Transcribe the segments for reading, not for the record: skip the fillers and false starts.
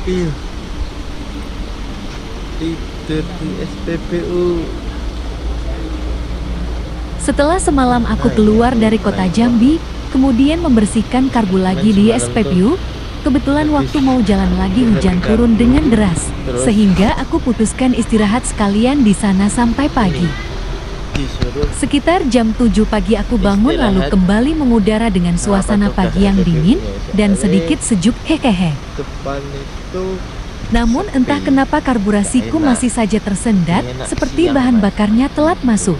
ngopi yuk. Tidur di SPBU. Setelah semalam aku keluar dari kota Jambi, kemudian membersihkan karbu lagi di SPBU, kebetulan waktu mau jalan lagi hujan turun dengan deras, sehingga aku putuskan istirahat sekalian di sana sampai pagi. Sekitar jam 7 pagi aku bangun lalu kembali mengudara dengan suasana pagi yang dingin dan sedikit sejuk hehehe. Depan itu Namun entah kenapa karburasiku masih saja tersendat, seperti bahan bakarnya telat masuk.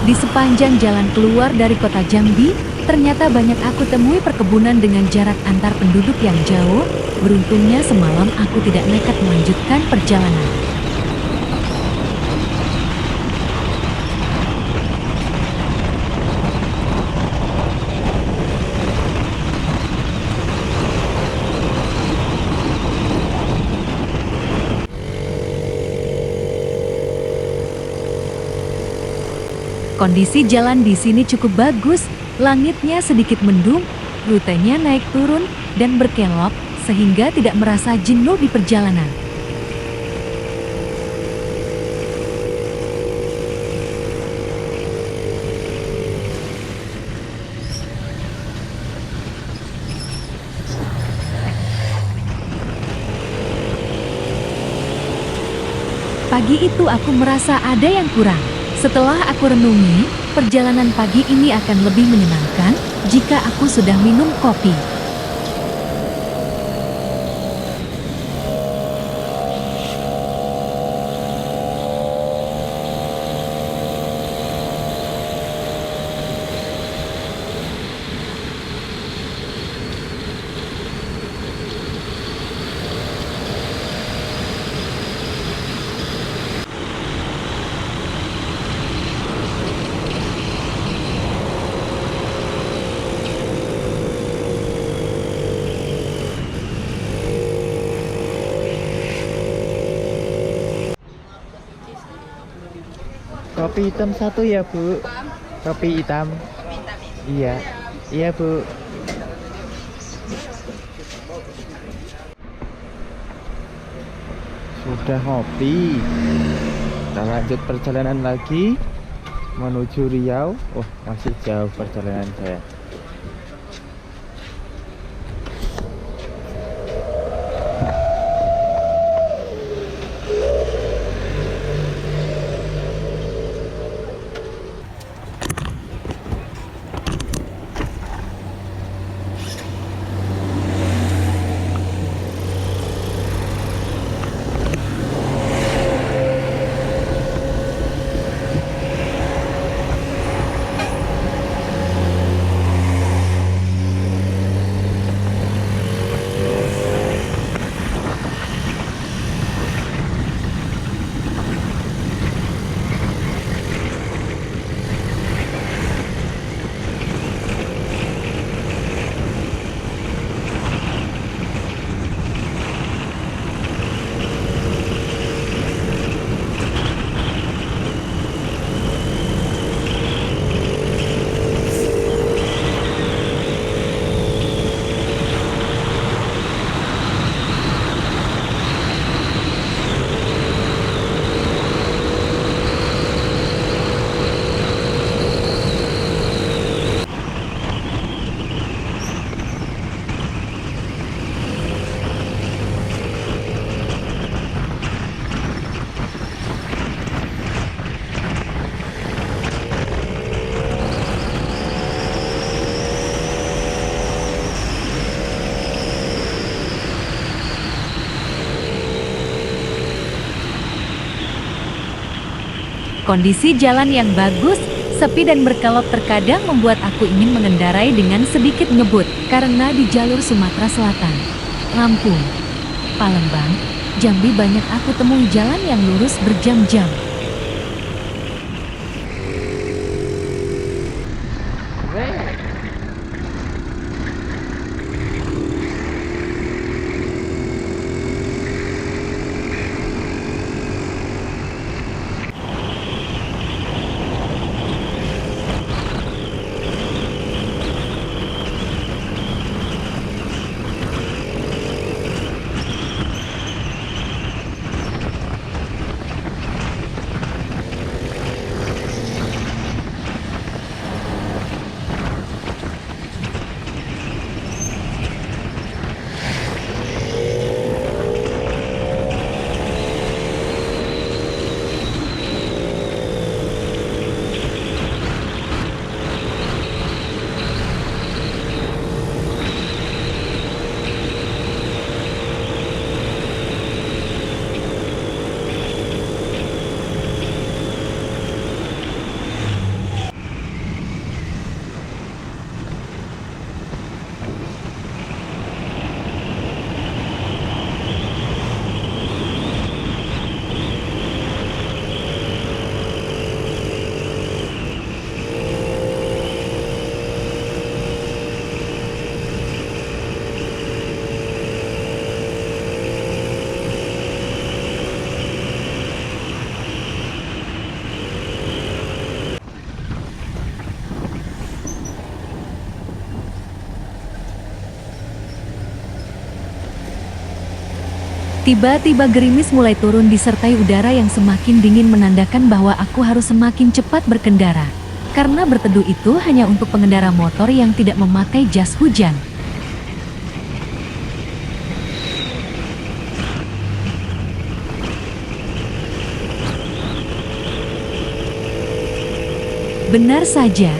Di sepanjang jalan keluar dari kota Jambi, ternyata banyak aku temui perkebunan dengan jarak antar penduduk yang jauh. Beruntungnya semalam aku tidak nekat melanjutkan perjalanan. Kondisi jalan di sini cukup bagus, langitnya sedikit mendung, rutenya naik turun dan berkelok, sehingga tidak merasa jenuh di perjalanan. Pagi itu aku merasa ada yang kurang. Setelah aku renungi, perjalanan pagi ini akan lebih menyenangkan jika aku sudah minum kopi. kopi hitam satu ya Bu. Kopi hitam. Iya. Iya Bu. Sudah ngopi. Kita lanjut perjalanan lagi menuju Riau. Oh, masih jauh perjalanan saya. Kondisi jalan yang bagus, sepi dan berkelok terkadang membuat aku ingin mengendarai dengan sedikit ngebut karena di jalur Sumatera Selatan, Lampung, Palembang, Jambi banyak aku temui jalan yang lurus berjam-jam. Tiba-tiba gerimis mulai turun disertai udara yang semakin dingin menandakan bahwa aku harus semakin cepat berkendara. Karena berteduh itu hanya untuk pengendara motor yang tidak memakai jas hujan. Benar saja.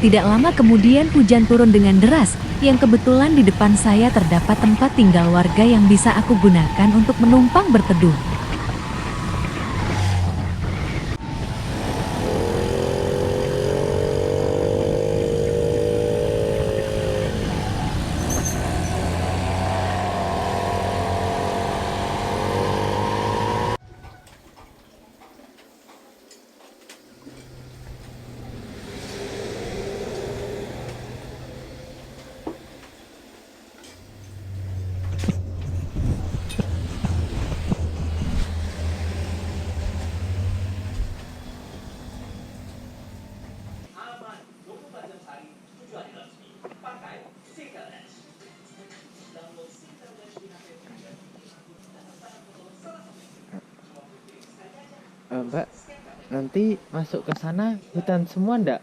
Tidak lama kemudian hujan turun dengan deras, yang kebetulan di depan saya terdapat tempat tinggal warga yang bisa aku gunakan untuk menumpang berteduh. Mbak, nanti masuk ke sana hutan semua ndak?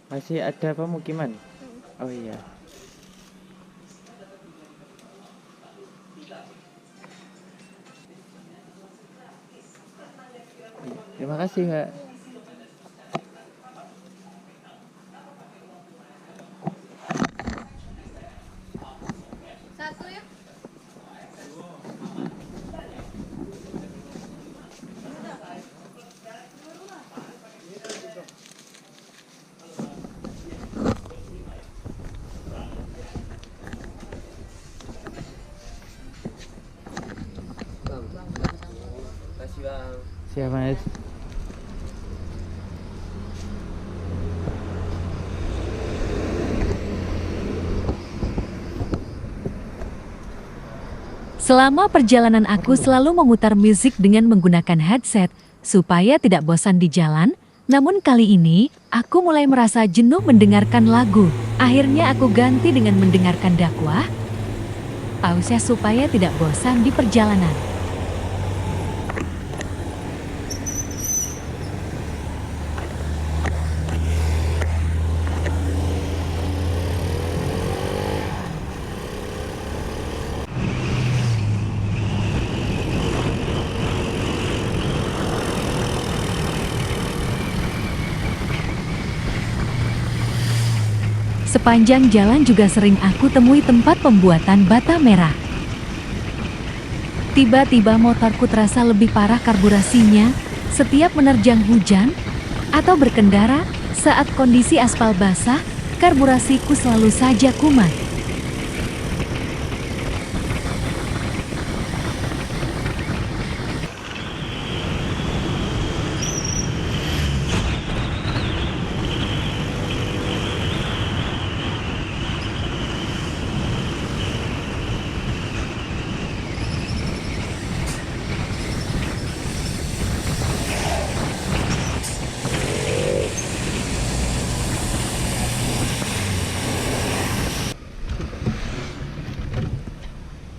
Masih ada pemukiman? Oh iya. Terima kasih, Mbak. Satu ya. Siap, Mas. Selama perjalanan aku selalu memutar musik dengan menggunakan headset supaya tidak bosan di jalan. Namun kali ini, aku mulai merasa jenuh mendengarkan lagu. Akhirnya aku ganti dengan mendengarkan dakwah. Pausnya supaya tidak bosan di perjalanan. Sepanjang jalan juga sering aku temui tempat pembuatan bata merah. Tiba-tiba motorku terasa lebih parah karburasinya setiap menerjang hujan atau berkendara saat kondisi aspal basah, karburasiku selalu saja kumat.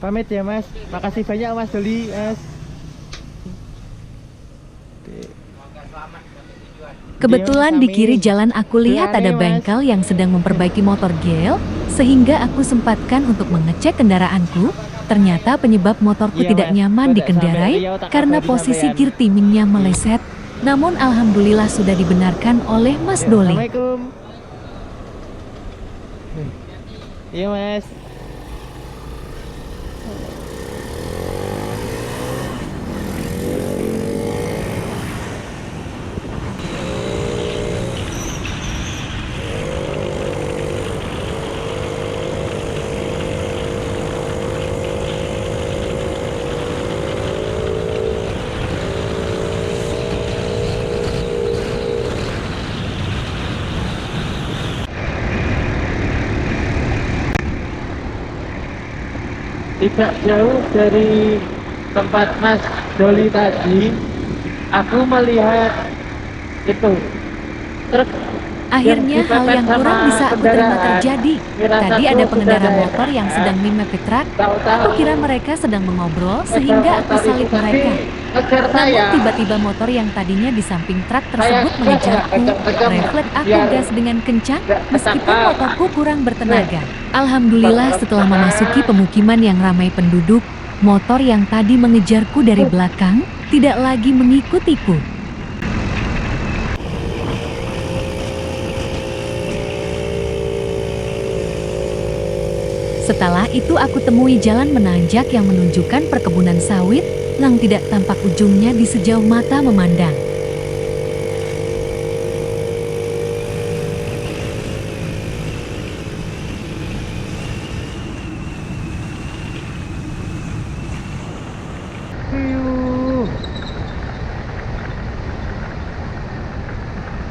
Pamit ya, Mas. Makasih banyak, Mas Doli, Mas. Kebetulan di kiri jalan aku lihat ada bengkel yang sedang memperbaiki motor GL, sehingga aku sempatkan untuk mengecek kendaraanku. Ternyata penyebab motorku tidak nyaman dikendarai karena posisi gear timingnya meleset. Namun alhamdulillah sudah dibenarkan oleh Mas Doli. Assalamualaikum. Iya, Mas. Tidak jauh dari tempat Mas Doli tadi, aku melihat itu truk. Akhirnya hal dipepet yang sama kurang bisa aku terima kendaraan. terjadi. Kira Tadi satu ada kuda pengendara saya. motor yang sedang memepet truk. Tahu-tahu Aku kira mereka sedang mengobrol sepeda sehingga aku motor itu salib tadi mereka. ngejar Namun saya. tiba-tiba motor yang tadinya di samping truk Saya tersebut gas nggak mengejarku. kenceng-kenceng Refleks aku biar gas dengan kencang nggak meskipun ketabrak. motorku kurang bertenaga. Alhamdulillah setelah memasuki pemukiman yang ramai penduduk, motor yang tadi mengejarku dari belakang tidak lagi mengikutiku. Setelah itu aku temui jalan menanjak yang menunjukkan perkebunan sawit yang tidak tampak ujungnya di sejauh mata memandang.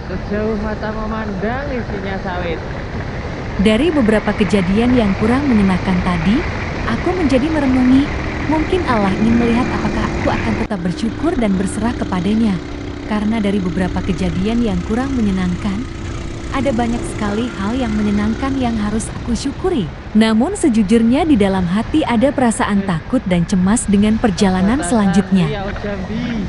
Sejauh mata memandang isinya sawit. Dari beberapa kejadian yang kurang menyenangkan tadi, aku menjadi merenungi, mungkin Allah ingin melihat apakah aku akan tetap bersyukur dan berserah kepadanya. Karena dari beberapa kejadian yang kurang menyenangkan, ada banyak sekali hal yang menyenangkan yang harus aku syukuri. Namun sejujurnya di dalam hati ada perasaan takut dan cemas dengan perjalanan selanjutnya. Riau Jambi.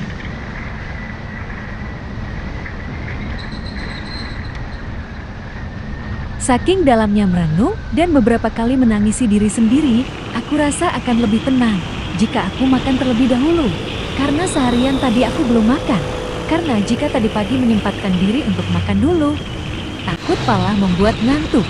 Saking dalamnya merenung dan beberapa kali menangisi diri sendiri, aku rasa akan lebih tenang jika aku makan terlebih dahulu. Karena seharian tadi aku belum makan. Karena jika tadi pagi menyempatkan diri untuk makan dulu, takut malah membuat ngantuk.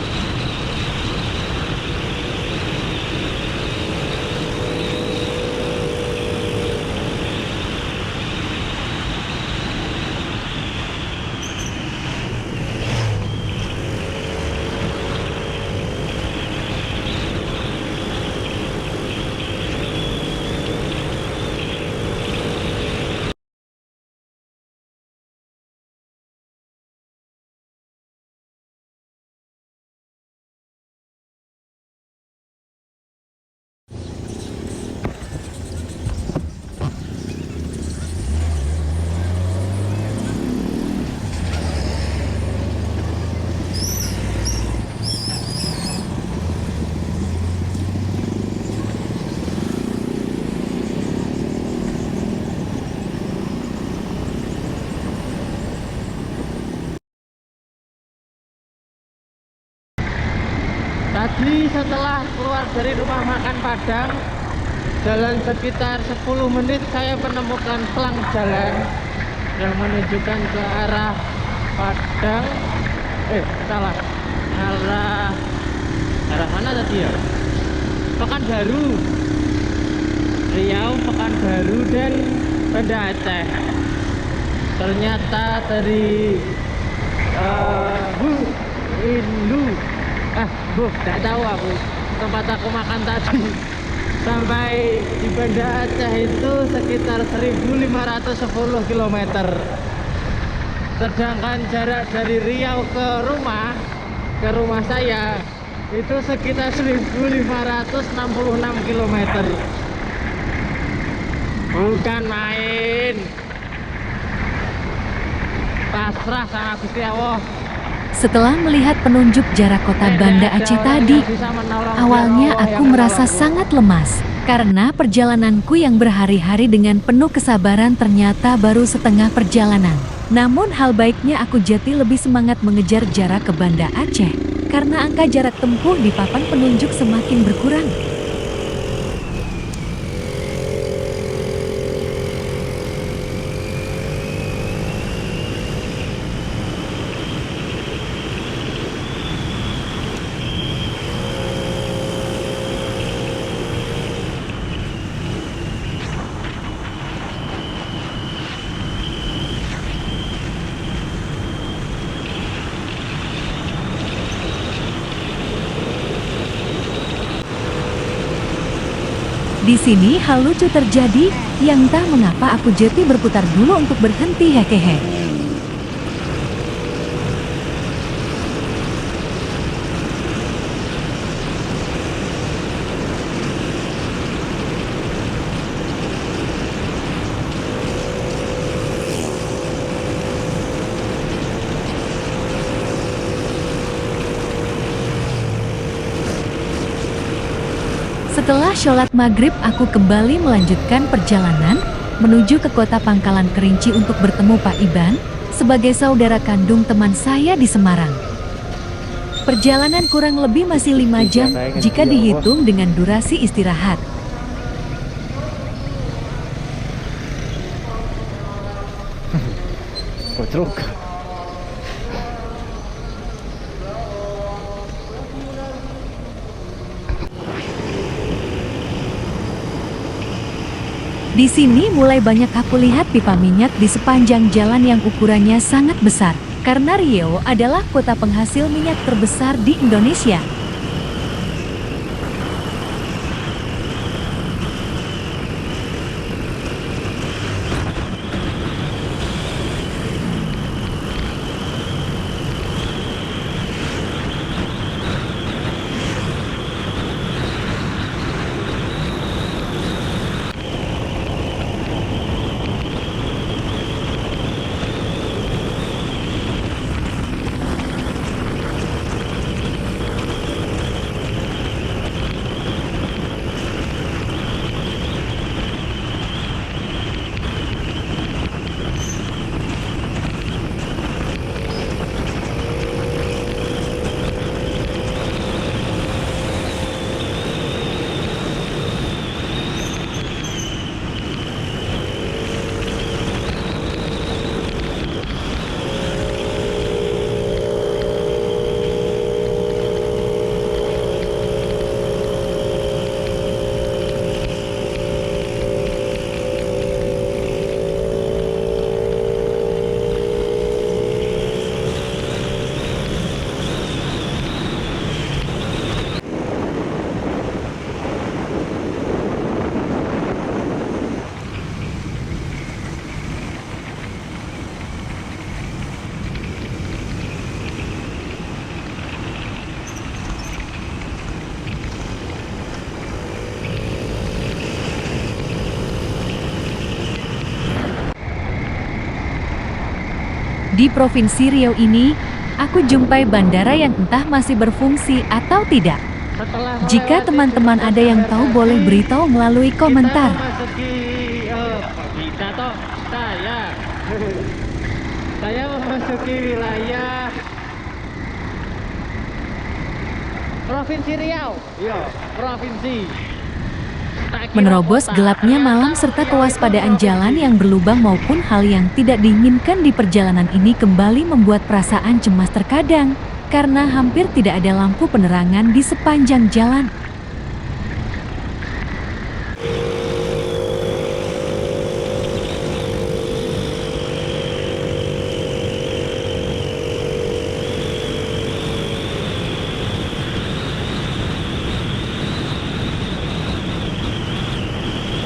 Tadi setelah keluar dari rumah makan Padang, jalan sekitar 10 menit saya menemukan pelang jalan yang menunjukkan ke arah Padang. Salah. Arah mana tadi ya? Pekanbaru. Riau, Pekanbaru dan Banda Aceh. Ternyata dari nggak tahu aku tempat aku makan tadi sampai di Banda Aceh itu sekitar 1510 km, sedangkan jarak dari Riau ke rumah saya itu sekitar 1566 km. Bukan main. Pasrah sama Gusti Allah. Setelah melihat penunjuk jarak kota Banda Aceh tadi, awalnya aku merasa sangat lemas. Karena perjalananku yang berhari-hari dengan penuh kesabaran ternyata baru setengah perjalanan. Namun hal baiknya aku jadi lebih semangat mengejar jarak ke Banda Aceh. Karena angka jarak tempuh di papan penunjuk semakin berkurang. Di sini hal lucu terjadi, yang entah mengapa aku jadi berputar dulu untuk berhenti hehehe. Setelah sholat maghrib, aku kembali melanjutkan perjalanan menuju ke kota Pangkalan Kerinci untuk bertemu Pak Iban sebagai saudara kandung teman saya di Semarang. Perjalanan kurang lebih masih 5 jam jika dihitung dengan durasi istirahat. Kotrok. Di sini mulai banyak aku lihat pipa minyak di sepanjang jalan yang ukurannya sangat besar, karena Riau adalah kota penghasil minyak terbesar di Indonesia. Di Provinsi Riau ini, aku jumpai bandara yang entah masih berfungsi atau tidak. Jika teman-teman ada yang tahu boleh beritahu melalui komentar. Saya memasuki wilayah Provinsi Riau. Iya, provinsi. Menerobos gelapnya malam serta kewaspadaan jalan yang berlubang maupun hal yang tidak diinginkan di perjalanan ini kembali membuat perasaan cemas terkadang, karena hampir tidak ada lampu penerangan di sepanjang jalan.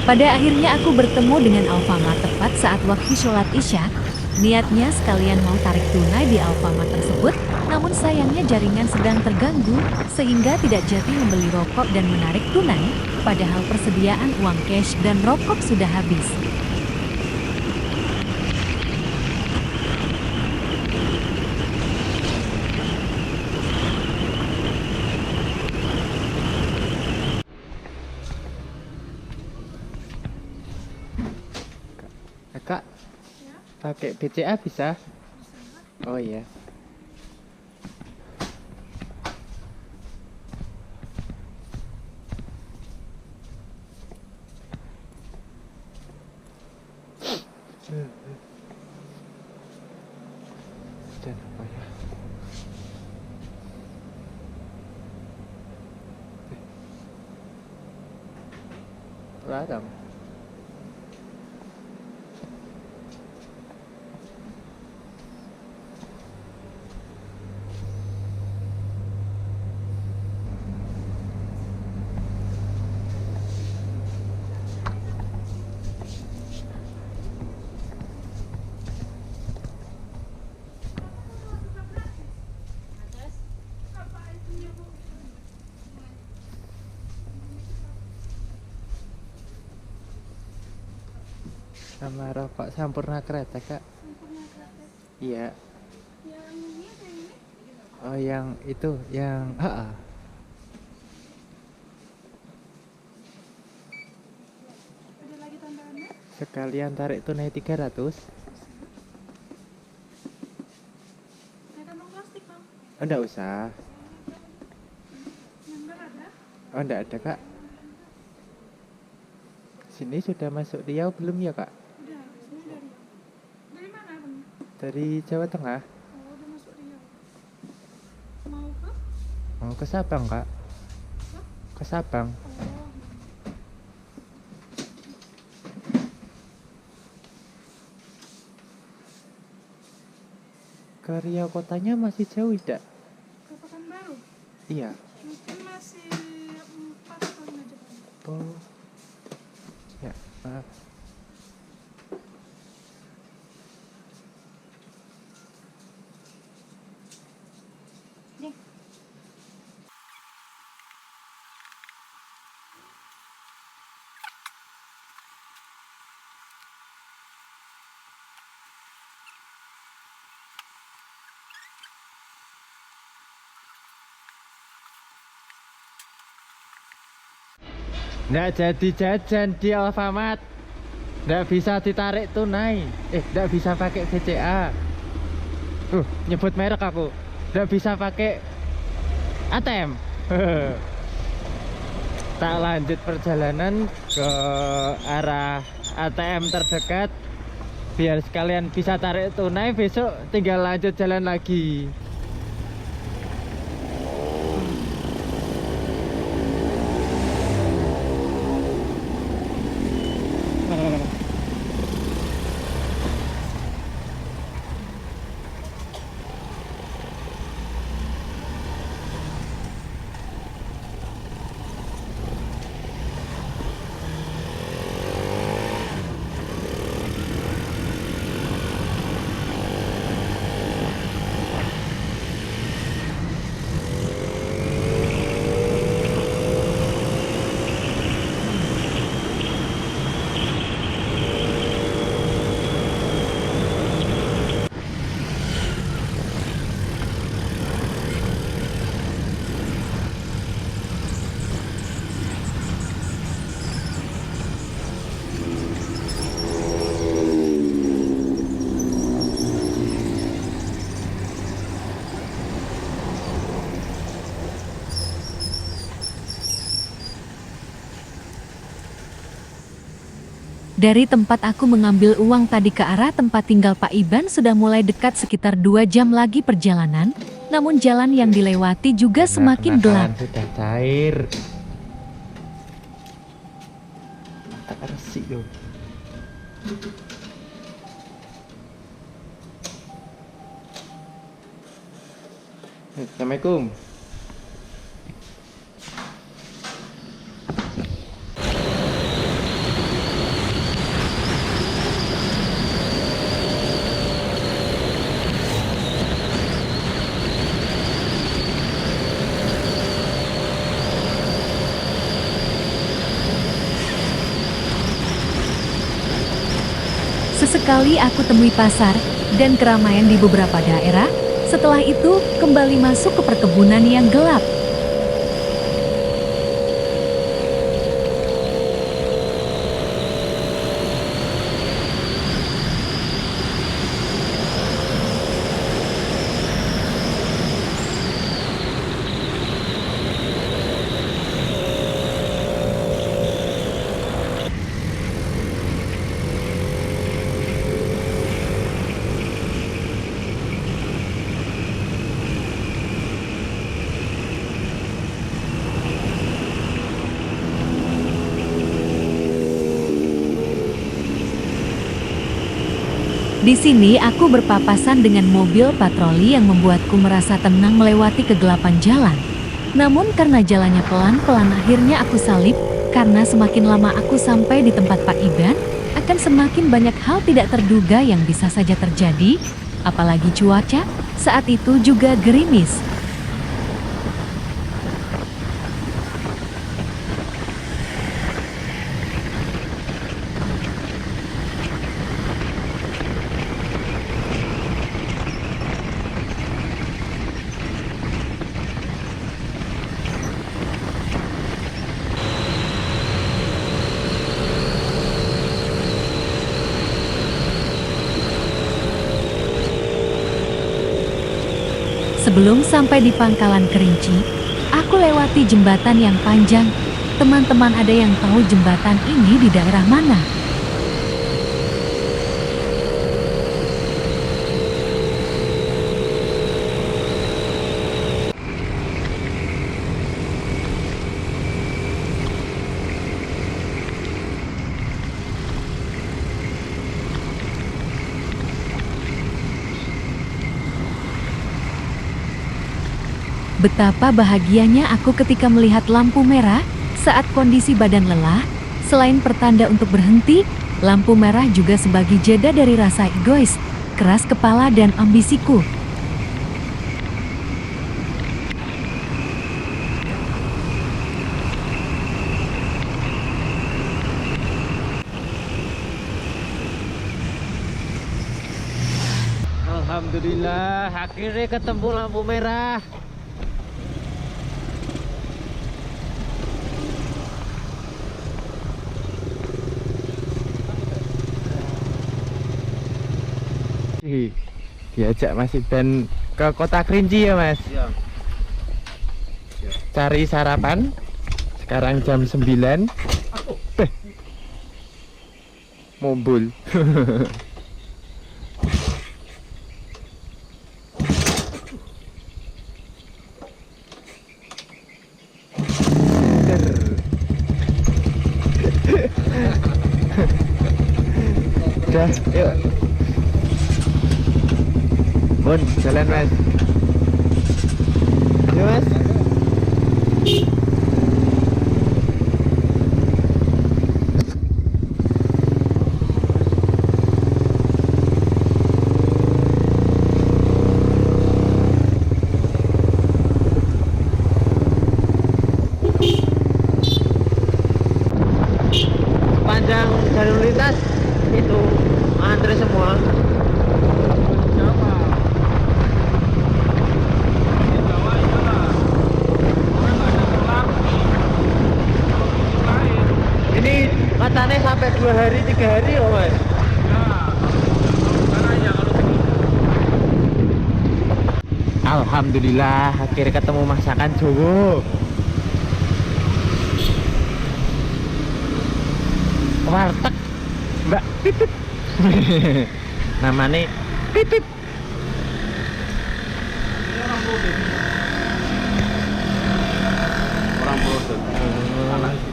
Pada akhirnya aku bertemu dengan Alfamart tepat saat waktu sholat Isya. Niatnya sekalian mau tarik tunai di Alfamart tersebut, namun sayangnya jaringan sedang terganggu sehingga tidak jadi membeli rokok dan menarik tunai, padahal persediaan uang cash dan rokok sudah habis. Kak, pakai BCA bisa? Oh iya. Dan apa ya? Radam. Sama rokok Sampurna Kereta, Kak. Iya. Oh, yang itu, yang Sekalian tarik tunai 300. Ada kantong plastik, Bang. Oh, enggak usah. Member ada? Oh, enggak ada, Kak. Sini sudah masuk Riau belum ya, Kak? Udah, sini dari. Dari mana, Bang? Dari Jawa Tengah. Oh, udah masuk Riau. Mau ke? Mau ke Sabang, Kak. Hah? Ke Sabang. Oh. Ke Riau kotanya masih jauh tidak? Ke Pekanbaru? Iya. Mungkin masih 4 atau 5 jam. Oh. Ya, maaf. Nih. Nggak jadi jajan di Alfamart. Nggak bisa ditarik tunai. Nggak bisa pakai BCA. Nyebut merek aku. Nggak bisa pakai ATM. Tak lanjut perjalanan ke arah ATM terdekat. Biar sekalian bisa tarik tunai, besok tinggal lanjut jalan lagi. Dari tempat aku mengambil uang tadi ke arah tempat tinggal Pak Iban sudah mulai dekat sekitar 2 jam lagi perjalanan, namun jalan yang dilewati juga semakin gelap. Sudah cair. Tak resik loh. Assalamualaikum. Sesekali aku temui pasar dan keramaian di beberapa daerah. Setelah itu, kembali masuk ke perkebunan yang gelap. Di sini aku berpapasan dengan mobil patroli yang membuatku merasa tenang melewati kegelapan jalan. Namun karena jalannya pelan-pelan akhirnya aku salip, karena semakin lama aku sampai di tempat Pak Iban, akan semakin banyak hal tidak terduga yang bisa saja terjadi, apalagi cuaca saat itu juga gerimis. Sebelum sampai di Pangkalan Kerinci, aku lewati jembatan yang panjang. Teman-teman, ada yang tahu jembatan ini di daerah mana? Betapa bahagianya aku ketika melihat lampu merah saat kondisi badan lelah. Selain pertanda untuk berhenti, lampu merah juga sebagai jeda dari rasa egois, keras kepala dan ambisiku. Alhamdulillah, akhirnya ketemu lampu merah. Diajak Mas Iban ke Kota Kerinci ya Mas? Iya. Cari sarapan. Sekarang jam 9. Mobil. Udah, yuk. Bun, jalan Mas. Yuk Mas. Sepanjang jalur lintas itu antri semua. Ini katanya sampai 2 hari 3 hari oh Mas. Alhamdulillah akhirnya ketemu masakan Jawa. Warteg Mbak Pipip. Namanya Pipip. Orang Broden. Anak itu.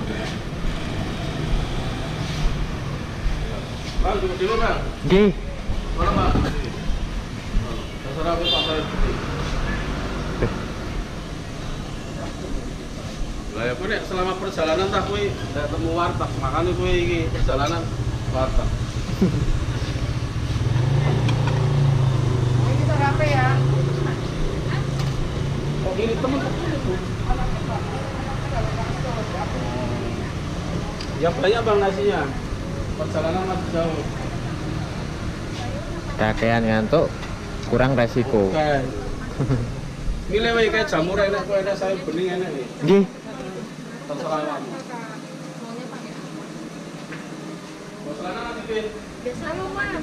Bang, tunggu dulu Bang. Nggih. Mana Bang? Terserah aku pasar itu. Lah ya kowe nek selama perjalanan tak kowe ndak temu warteg, makane kowe iki perjalanan warteg. Ini berapa ya? Kok ini temen? Ya banyak Bang nasinya. Perjalanan masih jauh. Kakean ngantuk, kurang resiko. Oke. Milih wae kayak jamur enak kowe enak sayur bening enak nih. Nggih. Terserah kamu. Maunya pakai apa? Perjalanan nanti Bin. Biasa lu mah.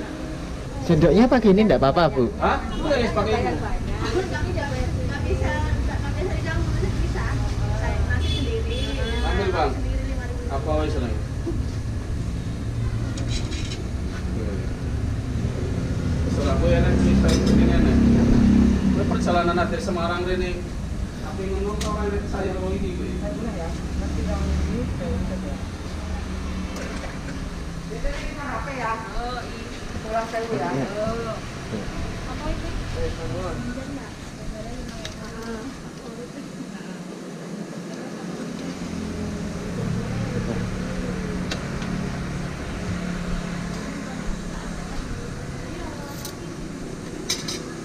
Sendoknya pakai ini enggak apa-apa, Bu. Hah? Udah ya pakai ini. Kami nggak bisa dari kamu bisa. Saya nasi sendiri. Ambil Bang. Sendiri 5.000. Apa wae seneng? Terserah kowe enak sih sayur bening enak. Kowe perjalanan dari Semarang rene. Tapi ngono kok enak sayur wong iki kowe. Apa itu?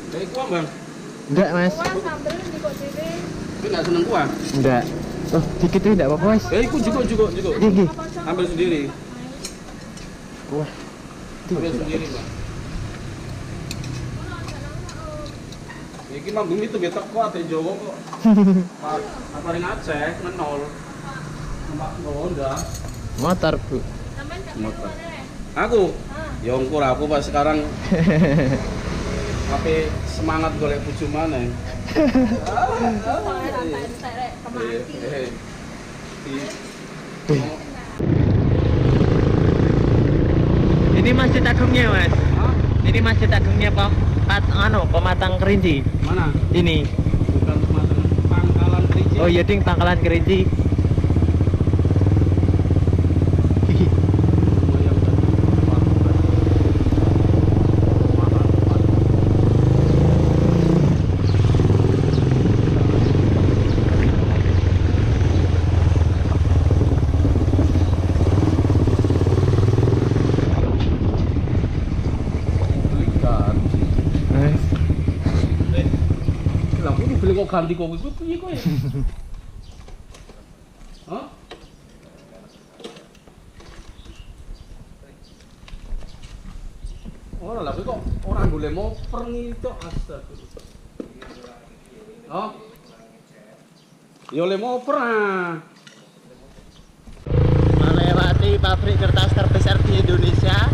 Kayak kuah Bang. Enggak, Mas. Wah, sambel di kok sini. Kowe enggak seneng kuah? Enggak. Oh, dikit itu enggak apa-apa, Mas. Iku juga. Nggih, nggih. Ambil sendiri. Wah. Ambil sendiri, Bang. Iki mah bumi itu betok kok ate Jawa kok. Apa ring Aceh ngenol. Numpak Honda. Motor, Bu. Sampean nggak Motor. boleh. Aku ya ongkur aku pas sekarang tapi semangat golek bojo maneh. Soalnya rantai kemati. Ini Masjid Agungnya, Mas. Ini Masjid Agungnya Pematang Kerinci. Mana? Ini. Bukan Pematang, Pangkalan Kerinci. Oh iya, ding, Pangkalan Kerinci. Beli kok ganti kok iku piye kok ya? Hah? Ora lah kok ora golek moper ngitok astagfirullah. Oh. Ya oleh moper ah. Melewati pabrik kertas terbesar di Indonesia.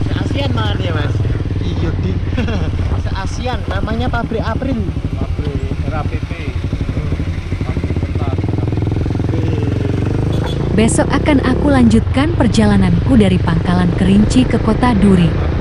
Se-ASEAN malah ya, Mas. Iya, Din. Se-ASEAN, namanya pabrik April. Pabrik RAPP. Pabrik kertas. Besok akan aku lanjutkan perjalananku dari Pangkalan Kerinci ke Kota Duri.